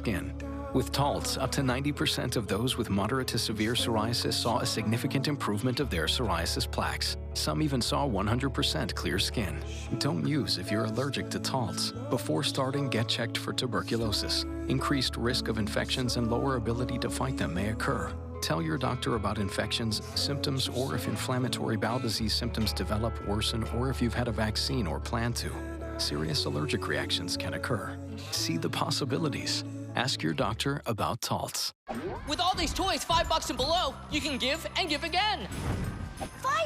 skin. With Taltz, up to 90% of those with moderate to severe psoriasis saw a significant improvement of their psoriasis plaques. Some even saw 100% clear skin. Don't use if you're allergic to Taltz. Before starting, get checked for tuberculosis. Increased risk of infections and lower ability to fight them may occur. Tell your doctor about infections, symptoms, or if inflammatory bowel disease symptoms develop, worsen, or if you've had a vaccine or plan to. Serious allergic reactions can occur. See the possibilities. Ask your doctor about Taltz. With all these toys, $5 and below, you can give and give again. $5? $3?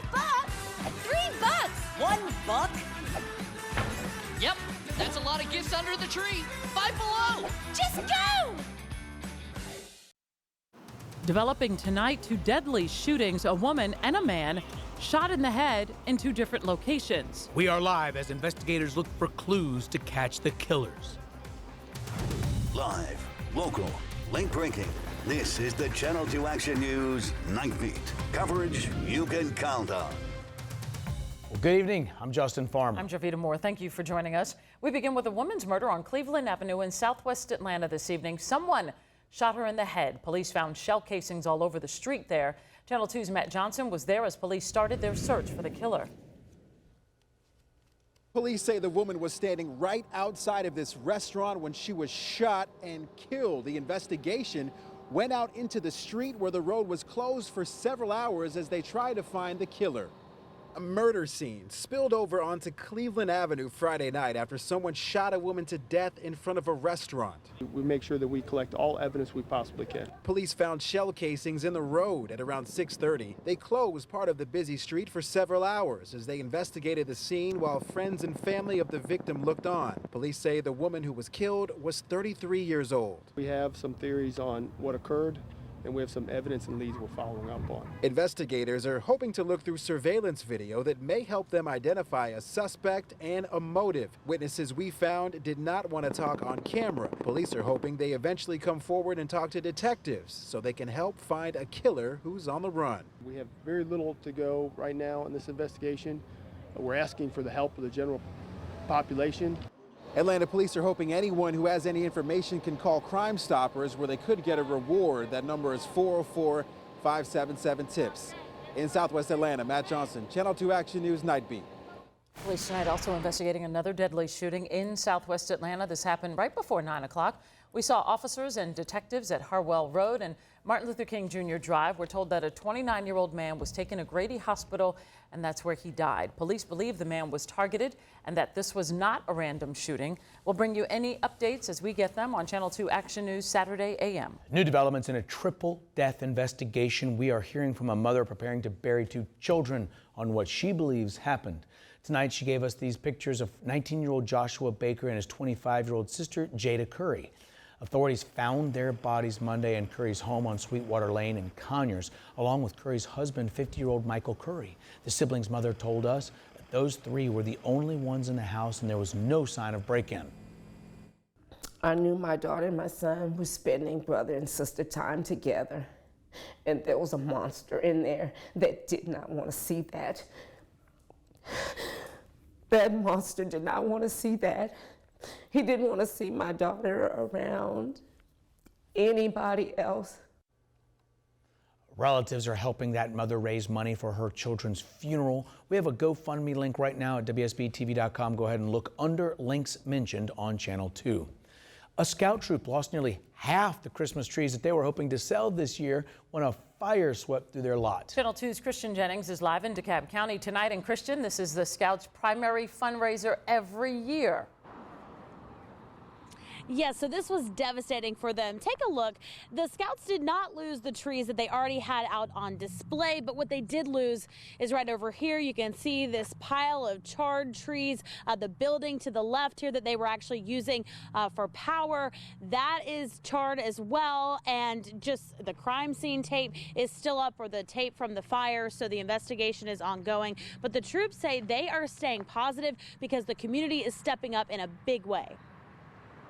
$1? Yep, that's a lot of gifts under the tree. Five Below. Just go! Developing tonight, two deadly shootings, a woman and a man shot in the head in two different locations. We are live as investigators look for clues to catch the killers. Live, local, late-breaking. This is the Channel 2 Action News Nightbeat. Coverage you can count on. Well, good evening. I'm Justin Farmer. I'm Javita Moore. Thank you for joining us. We begin with a woman's murder on Cleveland Avenue in southwest Atlanta this evening. Someone shot her in the head. Police found shell casings all over the street there. Channel 2's Matt Johnson was there as police started their search for the killer. Police say the woman was standing right outside of this restaurant when she was shot and killed. The investigation went out into the street where the road was closed for several hours as they tried to find the killer. A murder scene spilled over onto Cleveland Avenue Friday night after someone shot a woman to death in front of a restaurant. We make sure that we collect all evidence we possibly can. Police found shell casings in the road at around 6:30. They closed part of the busy street for several hours as they investigated the scene while friends and family of the victim looked on. Police say the woman who was killed was 33 years old. We have some theories on what occurred, and we have some evidence and leads we're following up on. Investigators are hoping to look through surveillance video that may help them identify a suspect and a motive. Witnesses we found did not want to talk on camera. Police are hoping they eventually come forward and talk to detectives so they can help find a killer who's on the run. We have very little to go right now in this investigation. We're asking for the help of the general population. Atlanta police are hoping anyone who has any information can call Crime Stoppers, where they could get a reward. That number is 404-577-TIPS. In Southwest Atlanta, Matt Johnson, Channel 2 Action News Nightbeat. Police tonight also investigating another deadly shooting in southwest Atlanta. This happened right before 9 o'clock. We saw officers and detectives at Harwell Road and Martin Luther King Jr. Drive. We're told that a 29-year-old man was taken to Grady Hospital, and that's where he died. Police believe the man was targeted and that this was not a random shooting. We'll bring you any updates as we get them on Channel 2 Action News Saturday a.m. New developments in a triple death investigation. We are hearing from a mother preparing to bury two children on what she believes happened. Tonight, she gave us these pictures of 19-year-old Joshua Baker and his 25-year-old sister, Jada Curry. Authorities found their bodies Monday in Curry's home on Sweetwater Lane in Conyers, along with Curry's husband, 50-year-old Michael Curry. The siblings' mother told us that those three were the only ones in the house and there was no sign of break-in. I knew my daughter and my son were spending brother and sister time together, and there was a monster in there that did not want to see that. That monster did not want to see that. He didn't want to see my daughter around anybody else. Relatives are helping that mother raise money for her children's funeral. We have a GoFundMe link right now at WSBTV.com. Go ahead and look under links mentioned on Channel 2. A scout troop lost nearly half the Christmas trees that they were hoping to sell this year when a fire swept through their lot. Channel 2's Christian Jennings is live in DeKalb County tonight. And Christian, this is the Scouts' primary fundraiser every year. Yes, so this was devastating for them. Take a look. The Scouts did not lose the trees that they already had out on display, but what they did lose is right over here. You can see this pile of charred trees, the building to the left here that they were actually using for power. That is charred as well, and just the crime scene tape is still up, or the tape from the fire, so the investigation is ongoing. But the troops say they are staying positive because the community is stepping up in a big way.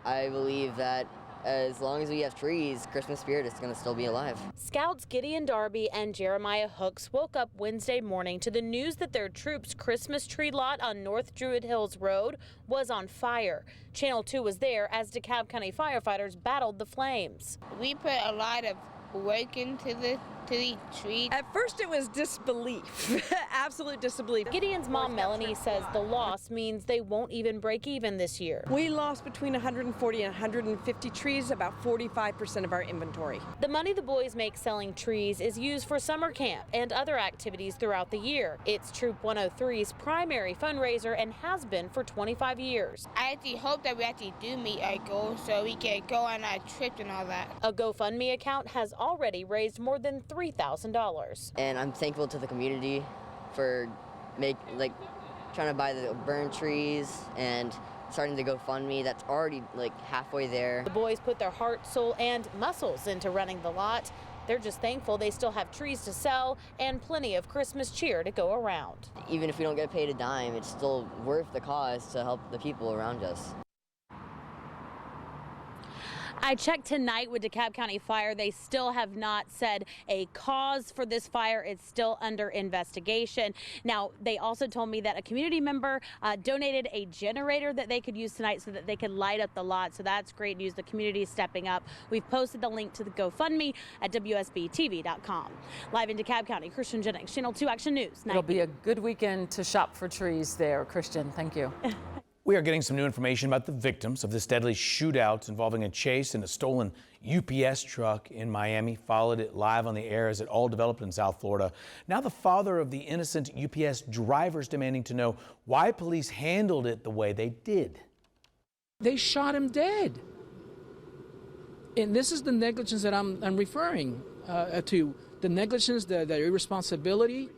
I believe that as long as we have trees, Christmas spirit is going to still be alive. Scouts Gideon Darby and Jeremiah Hooks woke up Wednesday morning to the news that their troops' Christmas tree lot on North Druid Hills Road was on fire. Channel 2 was there as DeKalb County firefighters battled the flames. We put a lot of work into the tree. At first it was disbelief, absolute disbelief. Gideon's mom, Melanie, says the loss means they won't even break even this year. We lost between 140 and 150 trees, about 45% of our inventory. The money the boys make selling trees is used for summer camp and other activities throughout the year. It's Troop 103's primary fundraiser and has been for 25 years. I actually hope that we actually do meet our goals so we can go on our trips and all that. A GoFundMe account has already raised more than $3,000. And I'm thankful to the community for trying to buy the burned trees and starting to GoFundMe. That's already halfway there. The boys put their heart, soul, and muscles into running the lot. They're just thankful they still have trees to sell and plenty of Christmas cheer to go around. Even if we don't get paid a dime, it's still worth the cause to help the people around us. I checked tonight with DeKalb County Fire. They still have not said a cause for this fire. It's still under investigation. Now, they also told me that a community member donated a generator that they could use tonight so that they could light up the lot. So that's great news. The community is stepping up. We've posted the link to the GoFundMe at WSBTV.com. Live in DeKalb County, Christian Jennings, Channel 2 Action News. It'll be a good weekend to shop for trees there, Christian. Thank you. We are getting some new information about the victims of this deadly shootout involving a chase in a stolen UPS truck in Miami. Followed it live on the air as it all developed in South Florida. Now the father of the innocent UPS driver is demanding to know why police handled it the way they did. They shot him dead. And this is the negligence that I'm referring to. The negligence, the irresponsibility,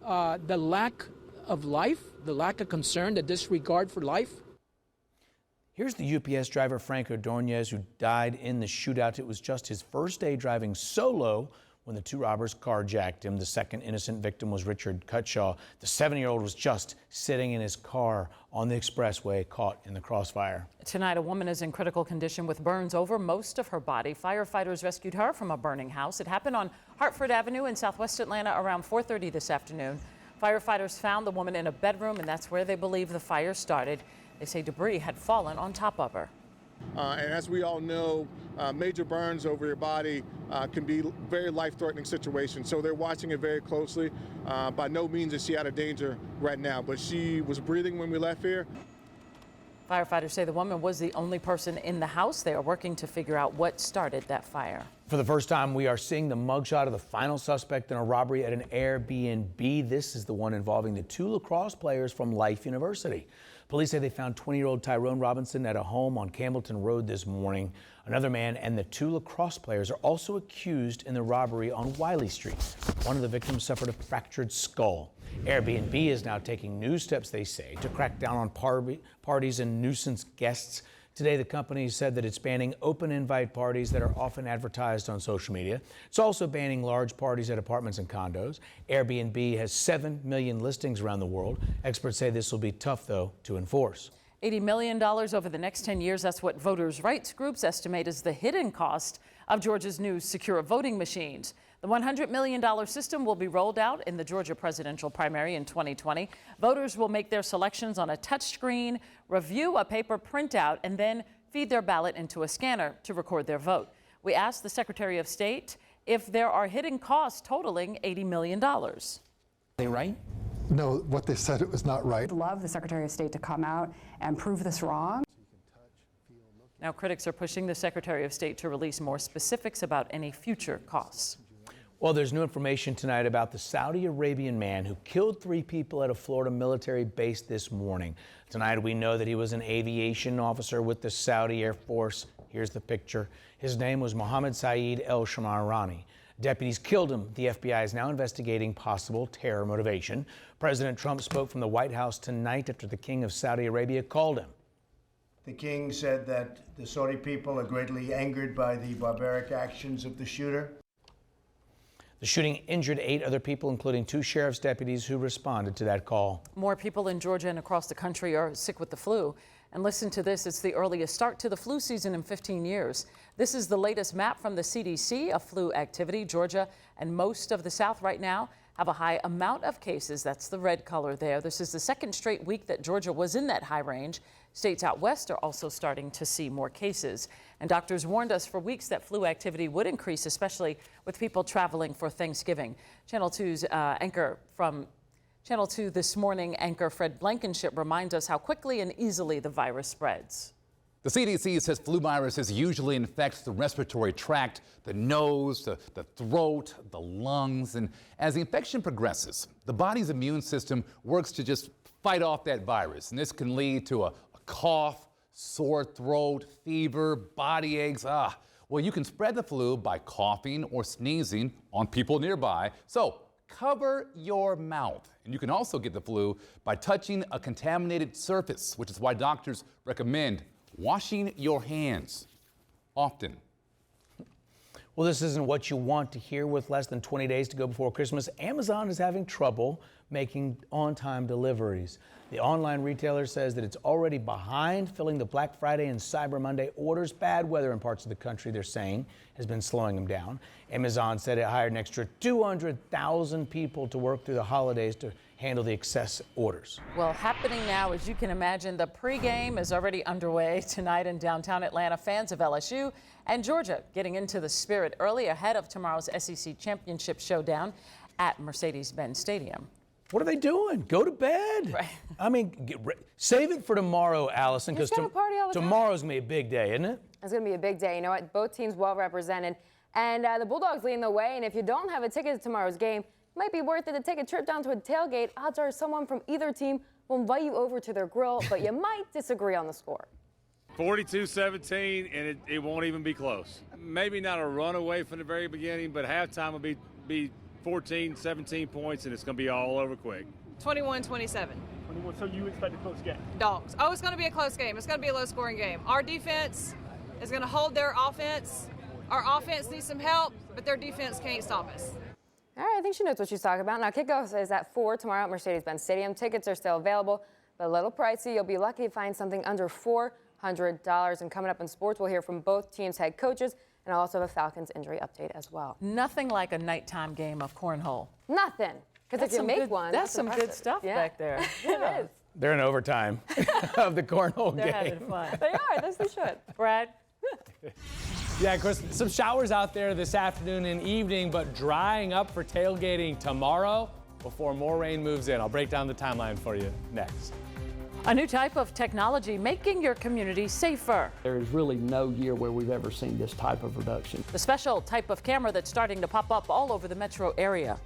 the lack of life, the lack of concern, the disregard for life. Here's the UPS driver, Frank Ordonez, who died in the shootout. It was just his first day driving solo when the two robbers carjacked him. The second innocent victim was Richard Cutshaw. The 7-year-old was just sitting in his car on the expressway, caught in the crossfire. Tonight, a woman is in critical condition with burns over most of her body. Firefighters rescued her from a burning house. It happened on Hartford Avenue in Southwest Atlanta around 4:30 this afternoon. Firefighters found the woman in a bedroom, and that's where they believe the fire started. They say debris had fallen on top of her. And as we all know, major burns over your body can be very life-threatening situations. So they're watching it very closely. By no means is she out of danger right now, but she was breathing when we left here. Firefighters say the woman was the only person in the house. They are working to figure out what started that fire. For the first time, we are seeing the mugshot of the final suspect in a robbery at an Airbnb. This is the one involving the two lacrosse players from Life University. Police say they found 20-year-old Tyrone Robinson at a home on Campbellton Road this morning. Another man and the two lacrosse players are also accused in the robbery on Wiley Street. One of the victims suffered a fractured skull. Airbnb is now taking new steps, they say, to crack down on parties and nuisance guests. Today, the company said that it's banning open invite parties that are often advertised on social media. It's also banning large parties at apartments and condos. Airbnb has 7 million listings around the world. Experts say this will be tough, though, to enforce. $80 million over the next 10 years. That's what voters' rights groups estimate is the hidden cost of Georgia's new secure voting machines. The $100 million system will be rolled out in the Georgia presidential primary in 2020. Voters will make their selections on a touchscreen, review a paper printout, and then feed their ballot into a scanner to record their vote. We asked the Secretary of State if there are hidden costs totaling $80 million. They right? No, what they said, it was not right. I'd love the Secretary of State to come out and prove this wrong. Now, critics are pushing the Secretary of State to release more specifics about any future costs. Well, there's new information tonight about the Saudi Arabian man who killed 3 people at a Florida military base this morning. Tonight, we know that he was an aviation officer with the Saudi Air Force. Here's the picture. His name was Mohammed Saeed El Shamarani. Deputies killed him. The FBI is now investigating possible terror motivation. President Trump spoke from the White House tonight after the King of Saudi Arabia called him. The king said that the Saudi people are greatly angered by the barbaric actions of the shooter. The shooting injured 8 other people, including 2 sheriff's deputies who responded to that call. More people in Georgia and across the country are sick with the flu. And listen to this, it's the earliest start to the flu season in 15 years. This is the latest map from the CDC of flu activity. Georgia and most of the South right now have a high amount of cases. That's the red color there. This is the second straight week that Georgia was in that high range. States out west are also starting to see more cases. And doctors warned us for weeks that flu activity would increase, especially with people traveling for Thanksgiving. Channel 2's anchor from Channel 2 This Morning anchor Fred Blankenship reminds us how quickly and easily the virus spreads. The CDC says flu viruses usually infect the respiratory tract, the nose, the throat, the lungs. And as the infection progresses, the body's immune system works to just fight off that virus. And this can lead to a cough, sore throat, fever, body aches. Well, you can spread the flu by coughing or sneezing on people nearby. So cover your mouth. And you can also get the flu by touching a contaminated surface, which is why doctors recommend washing your hands often. Well, this isn't what you want to hear. With less than 20 days to go before Christmas, Amazon is having trouble making on-time deliveries. The online retailer says that it's already behind filling the Black Friday and Cyber Monday orders. Bad weather in parts of the country, they're saying, has been slowing them down. Amazon said it hired an extra 200,000 people to work through the holidays to handle the excess orders. Well, happening now, as you can imagine, the pregame is already underway tonight in downtown Atlanta. Fans of LSU and Georgia getting into the spirit early ahead of tomorrow's SEC Championship showdown at Mercedes-Benz Stadium. What are they doing? Go to bed. Right. I mean, save it for tomorrow, Allison, because tomorrow's going to be a big day, isn't it? It's going to be a big day. You know what? Both teams well represented. And the Bulldogs leading the way. And if you don't have a ticket to tomorrow's game, it might be worth it to take a trip down to a tailgate. Odds are someone from either team will invite you over to their grill, but you might disagree on the score. 42-17, and it won't even be close. Maybe not a runaway from the very beginning, but halftime will be 14, 17 points, and it's going to be all over quick. 21-27. So you expect a close game? Dogs. Oh, it's going to be a close game. It's going to be a low-scoring game. Our defense is going to hold their offense. Our offense needs some help, but their defense can't stop us. All right, I think she knows what she's talking about. Now, kickoff is at 4 tomorrow at Mercedes-Benz Stadium. Tickets are still available, but a little pricey. You'll be lucky to find something under $400. And coming up in sports, we'll hear from both teams' head coaches, and I'll also have a Falcons injury update as well. Nothing like a nighttime game of cornhole. Nothing. Because if you make one, that's some impressive. good stuff Yeah. back there. It is. They're in overtime of the cornhole They're game. having fun. They are. This they should. Brad? Yeah, of course, some showers out there this afternoon and evening, but drying up for tailgating tomorrow before more rain moves in. I'll break down the timeline for you next. A new type of technology making your community safer. There is really no year where we've ever seen this type of reduction. The special type of camera that's starting to pop up all over the metro area.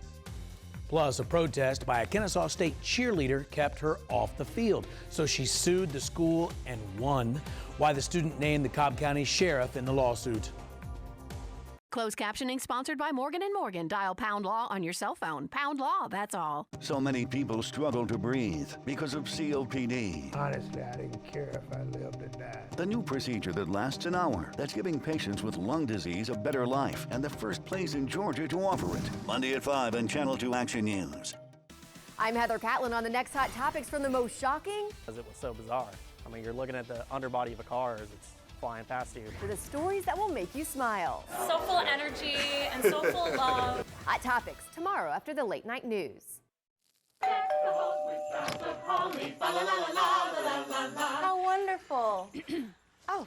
Plus, a protest by a Kennesaw State cheerleader kept her off the field. So she sued the school and won. Why the student named the Cobb County Sheriff in the lawsuit. Closed captioning sponsored by Morgan & Morgan. Dial Pound Law on your cell phone. Pound Law, that's all. So many people struggle to breathe because of COPD. Honestly, I didn't care if I lived or died. The new procedure that lasts an hour, that's giving patients with lung disease a better life, and the first place in Georgia to offer it. Monday at 5 on Channel 2 Action News. I'm Heather Catlin on the next hot topics from the most shocking. Because it was so bizarre. I mean, you're looking at the underbody of a car as it's flying past you. To the stories that will make you smile. So full of energy and so full of love. Hot topics tomorrow after the late night news. How wonderful. Oh,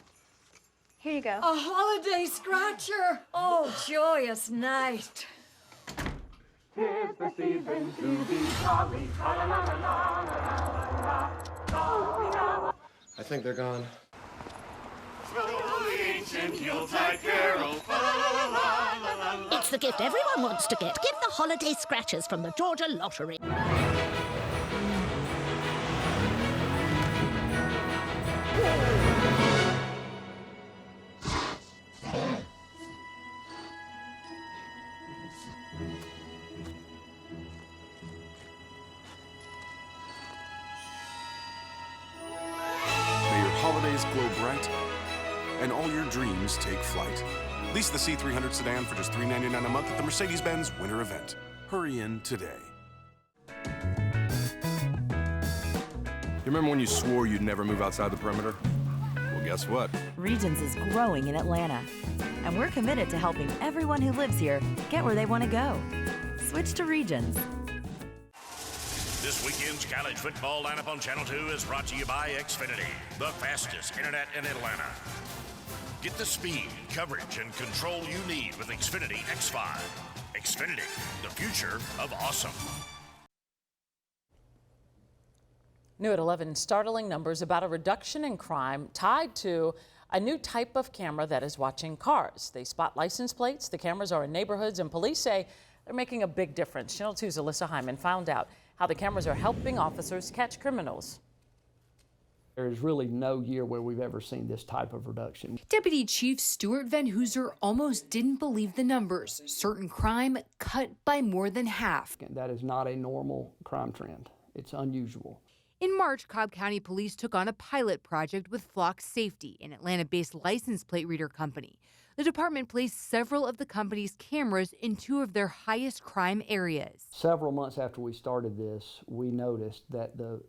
here you go. A holiday scratcher. Oh, joyous night. Tis the season to be holly. I think they're gone. It's the gift everyone wants to get. Get the holiday scratchers from the Georgia Lottery. May your holidays glow bright and all your dreams take flight. Lease the C300 sedan for just $399 a month at the Mercedes-Benz Winter Event. Hurry in today. remember when you swore you'd never move outside the perimeter? Well, guess what? Regions is growing in Atlanta, and we're committed to helping everyone who lives here get where they want to go. Switch to Regions. This weekend's college football lineup on Channel 2 is brought to you by Xfinity, the fastest internet in Atlanta. Get the speed, coverage, and control you need with Xfinity X5. Xfinity, the future of awesome. New at 11, startling numbers about a reduction in crime tied to a new type of camera that is watching cars. They spot license plates. The cameras are in neighborhoods, and police say they're making a big difference. Channel 2's Alyssa Hyman found out how the cameras are helping officers catch criminals. There is really no year where we've ever seen this type of reduction. Deputy Chief Stuart Van Hooser almost didn't believe the numbers. Certain crime cut by more than half. That is not a normal crime trend. It's unusual. In March, Cobb County Police took on a pilot project with Flock Safety, an Atlanta-based license plate reader company. The department placed several of the company's cameras in two of their highest crime areas. Several months after we started this, we noticed that the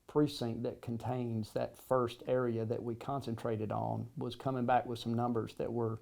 precinct that contains that first area that we concentrated on was coming back with some numbers that were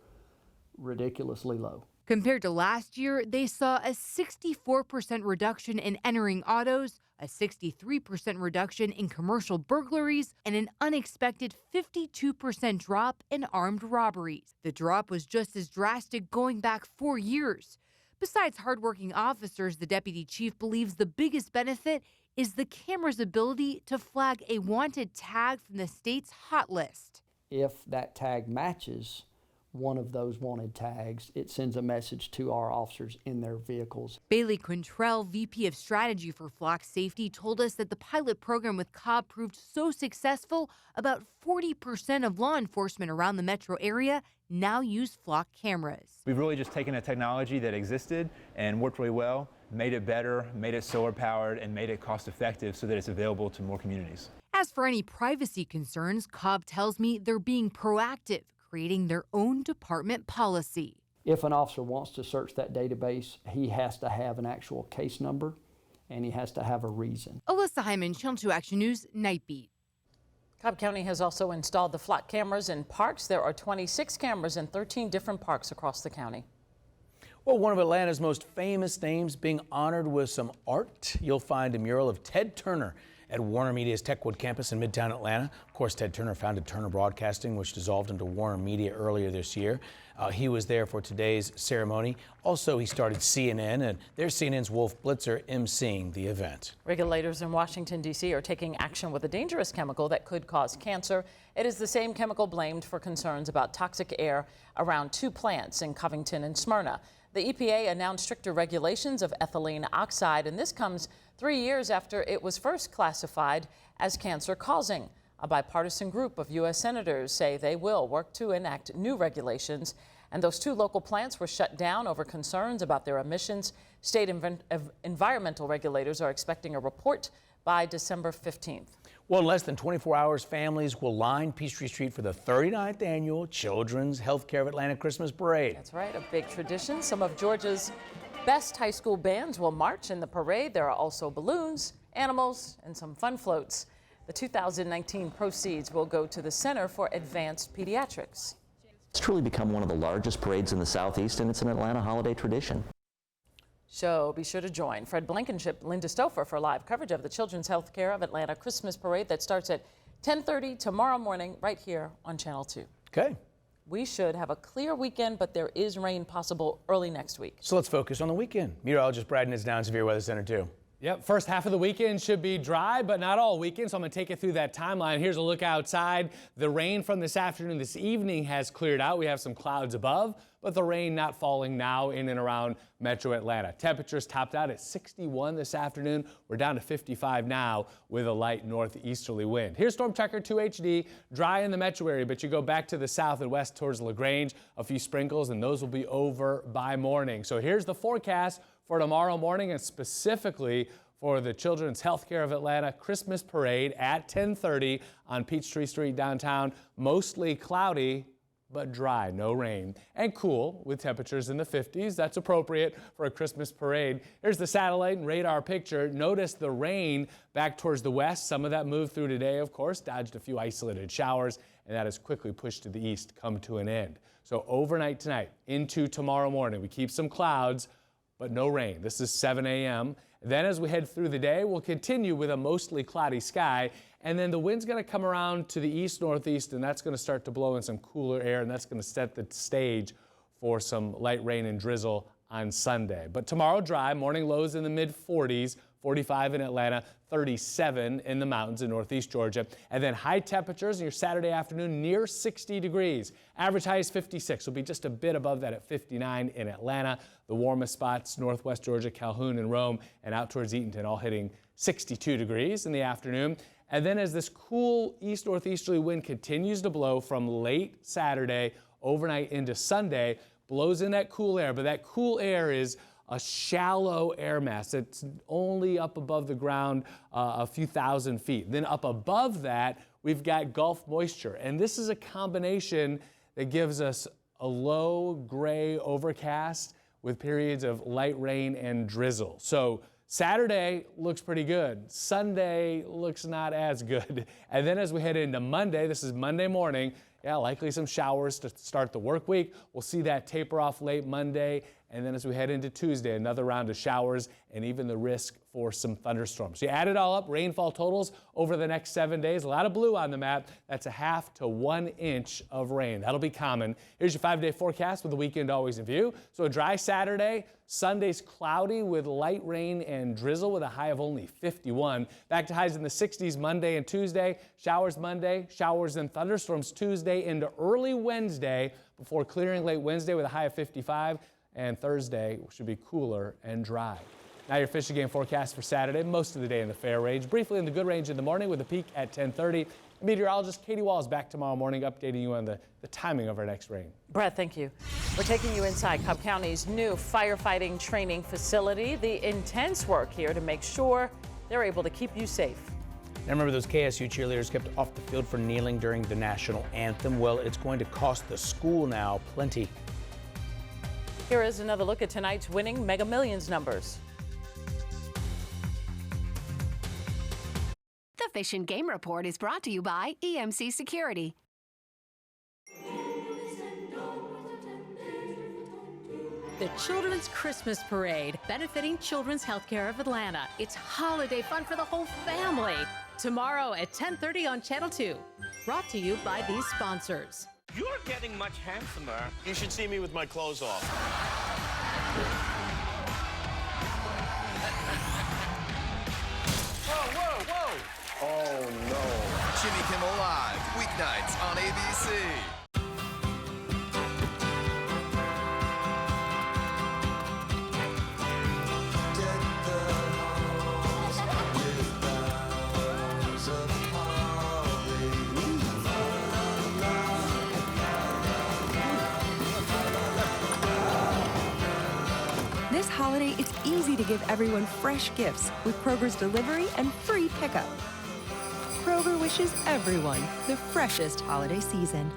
ridiculously low. Compared to last year, they saw a 64% reduction in entering autos, a 63% reduction in commercial burglaries, and an unexpected 52% drop in armed robberies. The drop was just as drastic going back 4 years. Besides hardworking officers, the deputy chief believes the biggest benefit is the camera's ability to flag a wanted tag from the state's hot list. If that tag matches one of those wanted tags, it sends a message to our officers in their vehicles. Bailey Quintrell, VP of Strategy for Flock Safety, told us that the pilot program with Cobb proved so successful, about 40% of law enforcement around the metro area now use Flock cameras. We've really just taken a technology that existed and worked really well, made it better, made it solar powered, and made it cost effective so that it's available to more communities. As for any privacy concerns, Cobb tells me they're being proactive, creating their own department policy. If an officer wants to search that database, he has to have an actual case number and he has to have a reason. Alyssa Hyman, Channel 2 Action News, Nightbeat. Cobb County has also installed the Flock cameras in parks. There are 26 cameras in 13 different parks across the county. Well, one of Atlanta's most famous names being honored with some art. You'll find a mural of Ted Turner at Warner Media's Techwood campus in Midtown Atlanta. Of course, Ted Turner founded Turner Broadcasting, which dissolved into Warner Media earlier this year. He was there for today's ceremony. Also, he started CNN, and there's CNN's Wolf Blitzer emceeing the event. Regulators in Washington, D.C. are taking action with a dangerous chemical that could cause cancer. It is the same chemical blamed for concerns about toxic air around two plants in Covington and Smyrna. The EPA announced stricter regulations of ethylene oxide, and this comes 3 years after it was first classified as cancer-causing. A bipartisan group of U.S. senators say they will work to enact new regulations, and those two local plants were shut down over concerns about their emissions. State environmental regulators are expecting a report by December 15th. Well, in less than 24 hours, families will line Peachtree Street for the 39th annual Children's Healthcare of Atlanta Christmas Parade. That's right, a big tradition. Some of Georgia's best high school bands will march in the parade. There are also balloons, animals, and some fun floats. The 2019 proceeds will go to the Center for Advanced Pediatrics. It's truly become one of the largest parades in the Southeast, and it's an Atlanta holiday tradition. So be sure to join Fred Blankenship, Linda Stouffer for live coverage of the Children's Healthcare of Atlanta Christmas Parade that starts at 10:30 tomorrow morning right here on Channel 2. Okay. We should have a clear weekend, but there is rain possible early next week. So let's focus on the weekend. Meteorologist Braden is down at Severe Weather Center 2. Yep, first half of the weekend should be dry, but not all weekend, so I'm going to take you through that timeline. Here's a look outside. The rain from this afternoon, this evening has cleared out. We have some clouds above, but the rain not falling now in and around metro Atlanta. Temperatures topped out at 61 this afternoon. We're down to 55 now with a light northeasterly wind. Here's Storm Tracker 2 HD, dry in the metro area, but you go back to the south and west towards LaGrange, a few sprinkles, and those will be over by morning. So here's the forecast for tomorrow morning, and specifically for the Children's Healthcare of Atlanta Christmas Parade at 10:30 on Peachtree Street downtown. Mostly cloudy but dry, no rain, and cool with temperatures in the 50s. That's appropriate for a Christmas parade. Here's the satellite and radar picture. Notice the rain back towards the west. Some of that moved through today, of course, dodged a few isolated showers, and that has quickly pushed to the east, come to an end. So overnight tonight into tomorrow morning, we keep some clouds, but no rain. This is 7 a.m. Then as we head through the day, we'll continue with a mostly cloudy sky, and then the wind's going to come around to the east-northeast, and that's going to start to blow in some cooler air, and that's going to set the stage for some light rain and drizzle on Sunday. But tomorrow dry, morning lows in the mid-40s, 45 in Atlanta, 37 in the mountains in northeast Georgia, and then high temperatures in your Saturday afternoon near 60 degrees. Average high is 56. We'll be just a bit above that at 59 in Atlanta. The warmest spots, northwest Georgia, Calhoun and Rome, and out towards Eatonton, all hitting 62 degrees in the afternoon. And then as this cool east-northeasterly wind continues to blow from late Saturday overnight into Sunday, blows in that cool air, but that cool air is a shallow air mass. It's only up above the ground a few thousand feet. Then up above that, we've got Gulf moisture. And this is a combination that gives us a low gray overcast with periods of light rain and drizzle. So Saturday looks pretty good. Sunday looks not as good. And then as we head into Monday, this is Monday morning, likely some showers to start the work week. We'll see that taper off late Monday. And then as we head into Tuesday, another round of showers and even the risk for some thunderstorms. So you add it all up, rainfall totals over the next 7 days. A lot of blue on the map. That's a half to 1 inch of rain. That'll be common. Here's your 5-day forecast with the weekend always in view. So a dry Saturday. Sunday's cloudy with light rain and drizzle with a high of only 51. Back to highs in the 60s Monday and Tuesday. Showers Monday, showers and thunderstorms Tuesday into early Wednesday before clearing late Wednesday with a high of 55. And Thursday should be cooler and dry. Now your fishing game forecast for Saturday, most of the day in the fair range. Briefly in the good range in the morning with a peak at 10:30. Meteorologist Katie Wall is back tomorrow morning updating you on the timing of our next rain. Brett, thank you. We're taking you inside Cobb County's new firefighting training facility. The intense work here to make sure they're able to keep you safe. Now remember those KSU cheerleaders kept off the field for kneeling during the national anthem? Well, it's going to cost the school now plenty. Here is another look at tonight's winning Mega Millions numbers. The Fish and Game Report is brought to you by EMC Security. The Children's Christmas Parade, benefiting Children's Healthcare of Atlanta. It's holiday fun for the whole family. Tomorrow at 10:30 on Channel 2. Brought to you by these sponsors. You're getting much handsomer. You should see me with my clothes off. Whoa, whoa, whoa! Oh, no. Jimmy Kimmel Live, weeknights on ABC. This holiday, it's easy to give everyone fresh gifts with Kroger's delivery and free pickup. Kroger wishes everyone the freshest holiday season.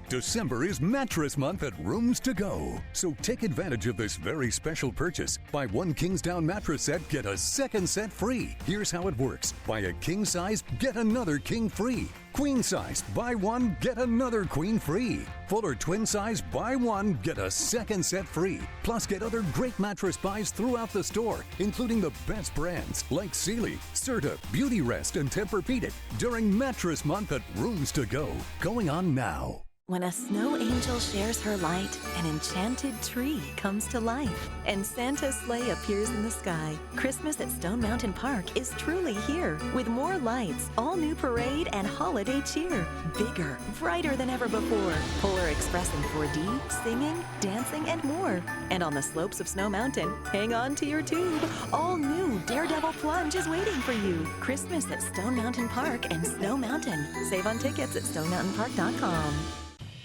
December is Mattress Month at Rooms to Go. So take advantage of this very special purchase. Buy one Kingsdown mattress set, get a second set free. Here's how it works. Buy a king size, get another king free. Queen size, buy one, get another queen free. Full or twin size, buy one, get a second set free. Plus get other great mattress buys throughout the store, including the best brands like Sealy, Serta, Beauty Rest, and Tempur-Pedic during Mattress Month at Rooms to Go. Going on now. When a snow angel shares her light, an enchanted tree comes to life, and Santa's sleigh appears in the sky. Christmas at Stone Mountain Park is truly here, with more lights, all-new parade, and holiday cheer. Bigger, brighter than ever before. Polar Express in 4D, singing, dancing, and more. And on the slopes of Snow Mountain, hang on to your tube. All-new Daredevil Plunge is waiting for you. Christmas at Stone Mountain Park and Snow Mountain. Save on tickets at stonemountainpark.com.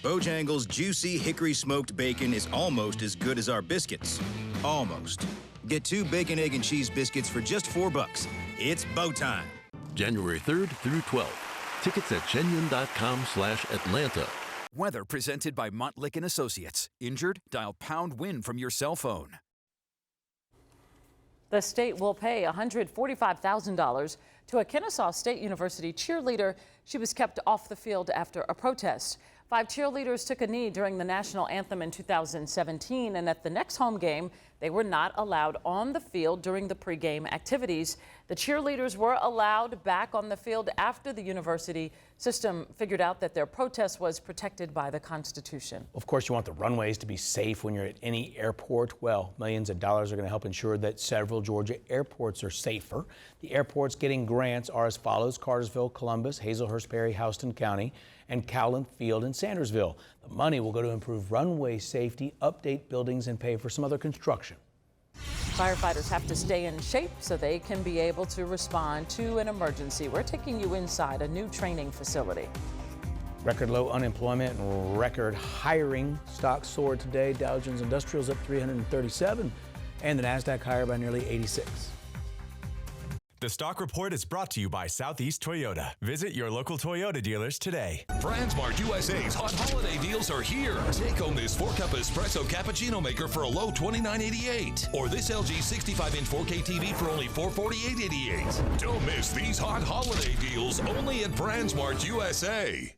Bojangles' juicy hickory smoked bacon is almost as good as our biscuits. Almost. Get 2 bacon, egg, and cheese biscuits for just $4. It's bow time. January 3rd through 12th. Tickets at shenyun.com/Atlanta. Weather presented by Montlick & Associates. Injured? Dial #WIN from your cell phone. The state will pay $145,000 to a Kennesaw State University cheerleader. She was kept off the field after a protest. 5 cheerleaders took a knee during the national anthem in 2017, and at the next home game, they were not allowed on the field during the pregame activities. The cheerleaders were allowed back on the field after the university system figured out that their protest was protected by the Constitution. Of course, you want the runways to be safe when you're at any airport. Well, millions of dollars are going to help ensure that several Georgia airports are safer. The airports getting grants are as follows: Cartersville, Columbus, Hazelhurst, Perry, Houston County, and Cowland Field and Sandersville. The money will go to improve runway safety, update buildings, and pay for some other construction. Firefighters have to stay in shape so they can be able to respond to an emergency. We're taking you inside a new training facility. Record low unemployment and record hiring. Stocks soared today. Dow Jones Industrials up 337 and the NASDAQ higher by nearly 86. The Stock Report is brought to you by Southeast Toyota. Visit your local Toyota dealers today. BrandsMart USA's hot holiday deals are here. Take home this 4-cup espresso cappuccino maker for a low $29.88. Or this LG 65-inch 4K TV for only $448.88. Don't miss these hot holiday deals only at BrandsMart USA.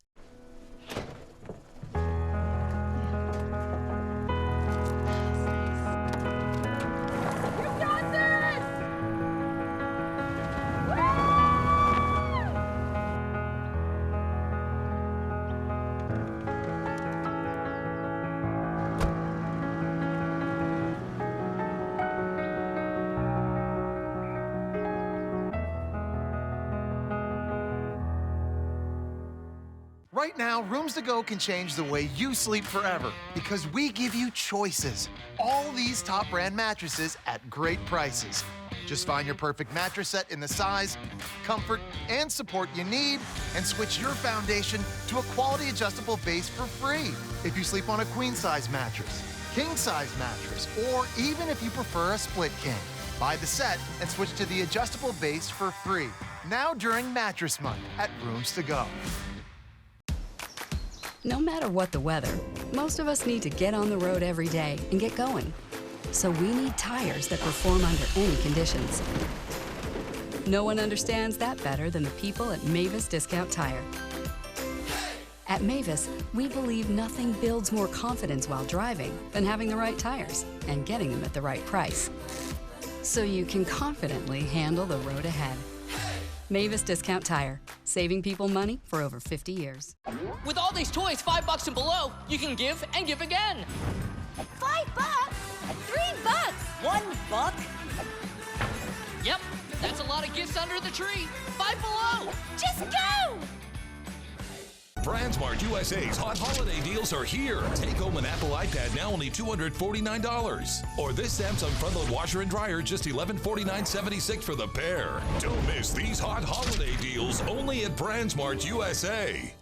Right now, Rooms to Go can change the way you sleep forever because we give you choices. All these top brand mattresses at great prices. Just find your perfect mattress set in the size, comfort, and support you need and switch your foundation to a quality adjustable base for free. If you sleep on a queen-size mattress, king-size mattress, or even if you prefer a split king, buy the set and switch to the adjustable base for free. Now during Mattress Month at Rooms to Go. No matter what the weather, most of us need to get on the road every day and get going. So we need tires that perform under any conditions. No one understands that better than the people at Mavis Discount Tire. At Mavis, we believe nothing builds more confidence while driving than having the right tires and getting them at the right price. So you can confidently handle the road ahead. Mavis Discount Tire, saving people money for over 50 years. With all these toys $5 and below, you can give and give again. $5? $3? $1? Yep, that's a lot of gifts under the tree. $5 below. Just go! BrandsMart USA's hot holiday deals are here. Take home an Apple iPad now only $249. Or this Samsung front-load washer and dryer just $1149.76 for the pair. Don't miss these hot holiday deals only at BrandsMart USA.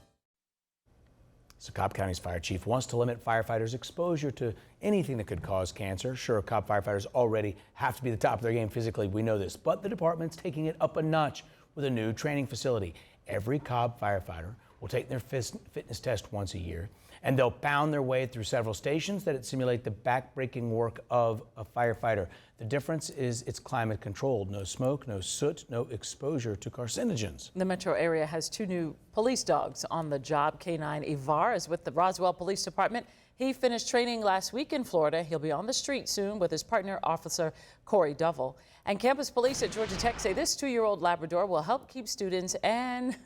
So Cobb County's fire chief wants to limit firefighters' exposure to anything that could cause cancer. Sure, Cobb firefighters already have to be at the top of their game physically, we know this, but the department's taking it up a notch with a new training facility. Every Cobb firefighter will take their fitness test once a year, and they'll pound their way through several stations that simulate the back-breaking work of a firefighter. The difference is it's climate controlled. No smoke, no soot, no exposure to carcinogens. The metro area has 2 new police dogs on the job. K9 Ivar is with the Roswell Police Department. He finished training last week in Florida. He'll be on the street soon with his partner, Officer Corey Duvall. And campus police at Georgia Tech say this 2-year-old Labrador will help keep students and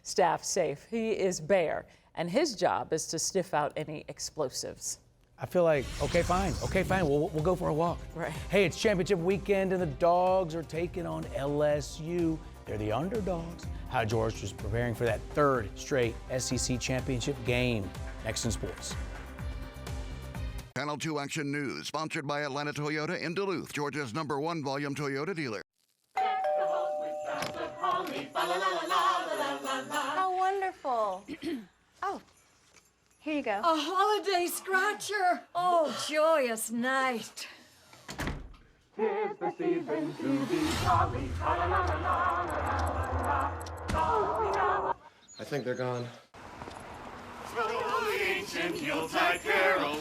staff safe. He is Bear, and his job is to sniff out any explosives. I feel like, okay, fine, we'll go for a walk. Right. Hey, it's championship weekend, and the Dogs are taking on LSU. They're the underdogs. How George is preparing for that 3rd straight SEC championship game. Next in sports. Channel 2 Action News, sponsored by Atlanta Toyota in Duluth, Georgia's #1 volume Toyota dealer. How wonderful. Oh, here you go. A holiday scratcher. Oh, joyous night. Tis the season to be jolly. I think they're gone. the ancient Yuletide carol.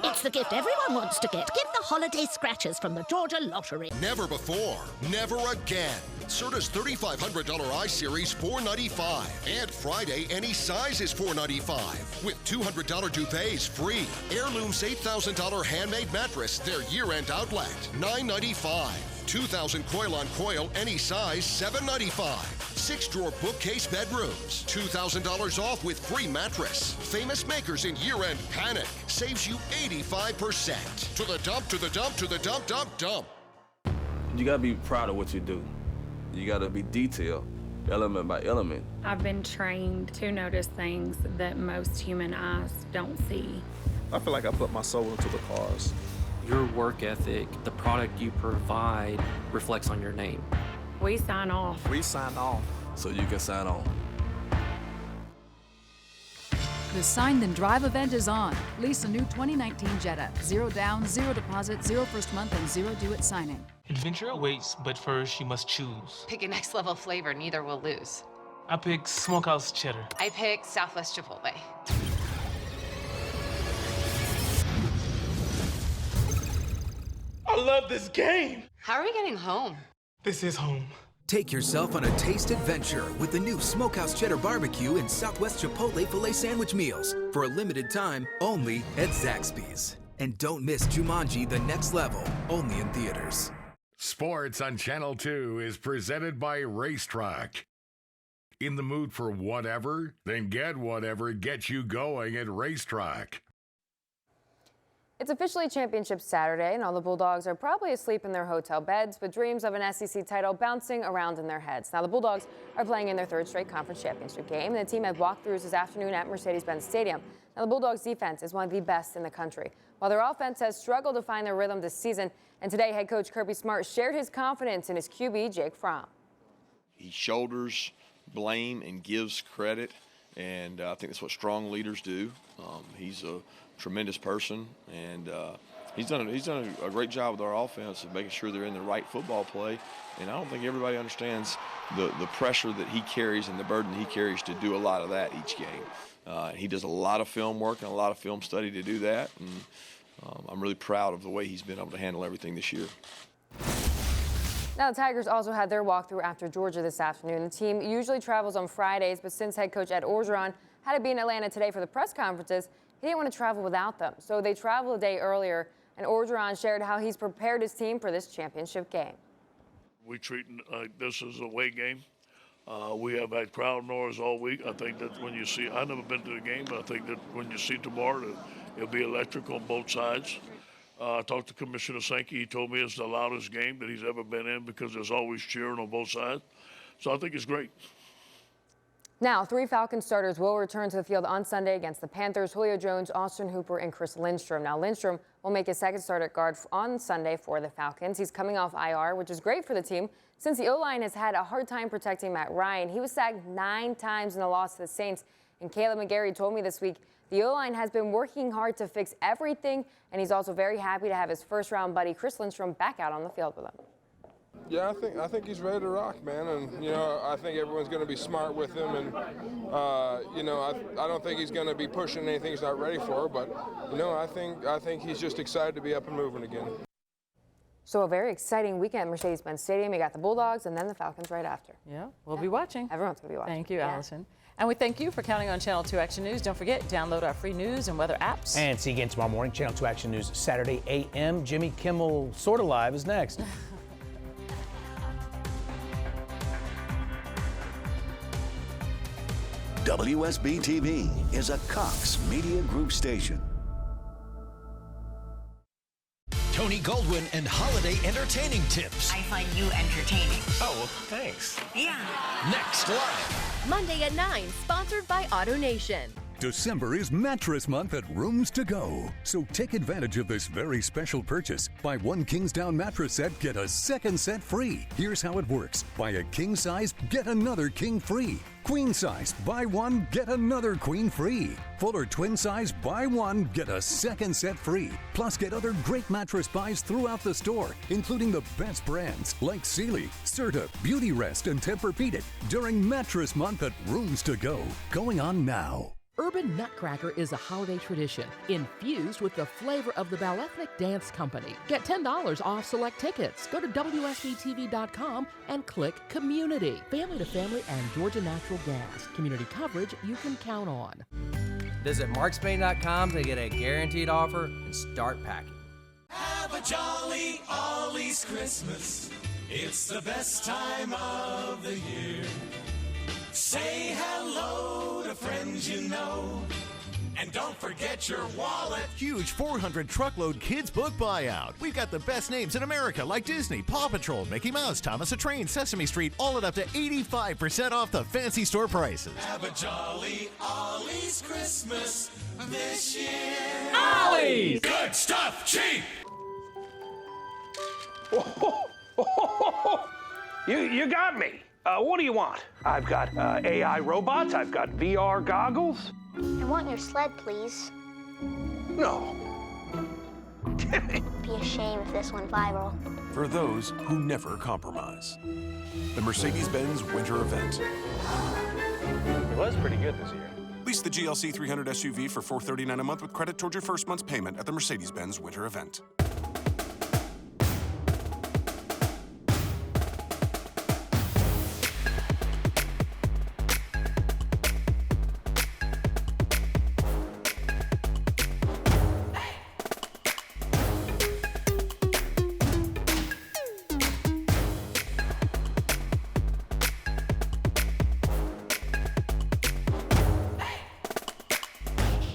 It's the gift everyone wants to get. Get the holiday scratchers from the Georgia Lottery. Never before, never again. Serta's $3,500 iSeries, $495. And Friday, any size is $495. With $200 duvets free. Heirloom's $8,000 handmade mattress, their year-end outlet, $995. 2,000 coil-on-coil, any size, $795. 6-drawer bookcase bedrooms, $2,000 off with free mattress. Famous makers in year-end panic saves you 85%. To the dump, to the dump, to the dump, dump, dump. You gotta be proud of what you do. You gotta be detailed, element by element. I've been trained to notice things that most human eyes don't see. I feel like I put my soul into the cars. Your work ethic, the product you provide, reflects on your name. We sign off. We sign off. So you can sign on. The Sign Then Drive event is on. Lease a new 2019 Jetta. 0 down, 0 deposit, 0 first month, and 0 due at signing. Adventure awaits, but first you must choose. Pick a next level flavor, neither will lose. I pick Smokehouse Cheddar. I pick Southwest Chipotle. I love this game. How are we getting home? This is home. Take yourself on a taste adventure with the new Smokehouse Cheddar Barbecue and Southwest Chipotle Filet Sandwich meals for a limited time only at Zaxby's. And don't miss Jumanji: The Next Level, only in theaters. Sports on Channel 2 is presented by Racetrack. In the mood for whatever? Then get whatever gets you going at Racetrack. It's officially Championship Saturday, and all the Bulldogs are probably asleep in their hotel beds with dreams of an SEC title bouncing around in their heads. Now, the Bulldogs are playing in their third straight conference championship game, and the team had walkthroughs this afternoon at Mercedes-Benz Stadium. Now, the Bulldogs' defense is one of the best in the country, while their offense has struggled to find their rhythm this season. And today, head coach Kirby Smart shared his confidence in his QB, Jake Fromm. He shoulders blame and gives credit, and I think that's what strong leaders do. He's a tremendous person, and he's done a great job with our offense of making sure they're in the right football play. And I don't think everybody understands the pressure that he carries and the burden he carries to do a lot of that each game. He does a lot of film work and a lot of film study to do that, and I'm really proud of the way he's been able to handle everything this year. Now, the Tigers also had their walkthrough after Georgia this afternoon. The team usually travels on Fridays, but since head coach Ed Orgeron had to be in Atlanta today for the press conferences, he didn't want to travel without them. So they traveled a day earlier, and Orgeron shared how he's prepared his team for this championship game. We treat this as a away game. We have had crowd noise all week. I think that when you see, I've never been to the game, but I think that when you see tomorrow, it'll be electric on both sides. I talked to Commissioner Sankey. He told me it's the loudest game that he's ever been in because there's always cheering on both sides. So I think it's great. Now, 3 Falcons starters will return to the field on Sunday against the Panthers: Julio Jones, Austin Hooper, and Chris Lindstrom. Now, Lindstrom will make his second start at guard on Sunday for the Falcons. He's coming off IR, which is great for the team since the O-line has had a hard time protecting Matt Ryan. He was sacked 9 times in the loss to the Saints. And Caleb McGarry told me this week the O-line has been working hard to fix everything, and he's also very happy to have his first-round buddy Chris Lindstrom back out on the field with him. Yeah, I think he's ready to rock, man, and I think everyone's going to be smart with him, and I don't think he's going to be pushing anything he's not ready for, but I think he's just excited to be up and moving again. So a very exciting weekend at Mercedes-Benz Stadium. You got the Bulldogs and then the Falcons right after. Yeah, we'll be watching. Everyone's going to be watching. Thank you, Allison. And we thank you for counting on Channel 2 Action News. Don't forget, download our free news and weather apps. And see you again tomorrow morning. Channel 2 Action News, Saturday, 8 a.m. Jimmy Kimmel, sort of live, is next. WSB TV is a Cox Media Group station. Tony Goldwyn and holiday entertaining tips. I find you entertaining. Oh, well, thanks. Yeah. Next live. Monday at 9, sponsored by AutoNation. December is Mattress Month at Rooms to Go. So take advantage of this very special purchase. Buy one Kingsdown mattress set, get a second set free. Here's how it works. Buy a king size, get another king free. Queen size, buy one, get another queen free. Full or twin size, buy one, get a second set free. Plus, get other great mattress buys throughout the store, including the best brands like Sealy, Serta, Beauty Rest, and Tempur-Pedic during Mattress Month at Rooms to Go. Going on now. Urban Nutcracker is a holiday tradition infused with the flavor of the Balethnic Dance Company. Get $10 off select tickets. Go to WSBTV.com and click Community. Family to Family and Georgia Natural Gas. Community coverage you can count on. Visit markspain.com to get a guaranteed offer and start packing. Have a jolly Ollie's Christmas. It's the best time of the year. Say hello to friends you know, and don't forget your wallet. Huge 400 truckload kids book buyout. We've got the best names in America like Disney, Paw Patrol, Mickey Mouse, Thomas the Train, Sesame Street, all at up to 85% off the fancy store prices. Have a jolly Ollie's Christmas this year. Ollie's! Good stuff, cheap! You got me. What do you want? I've got AI robots. I've got VR goggles. I want your sled, please. No. Be a shame if this went viral. For those who never compromise. The Mercedes-Benz Winter Event. It was pretty good this year. Lease the GLC 300 SUV for $439 a month with credit towards your first month's payment at the Mercedes-Benz Winter Event.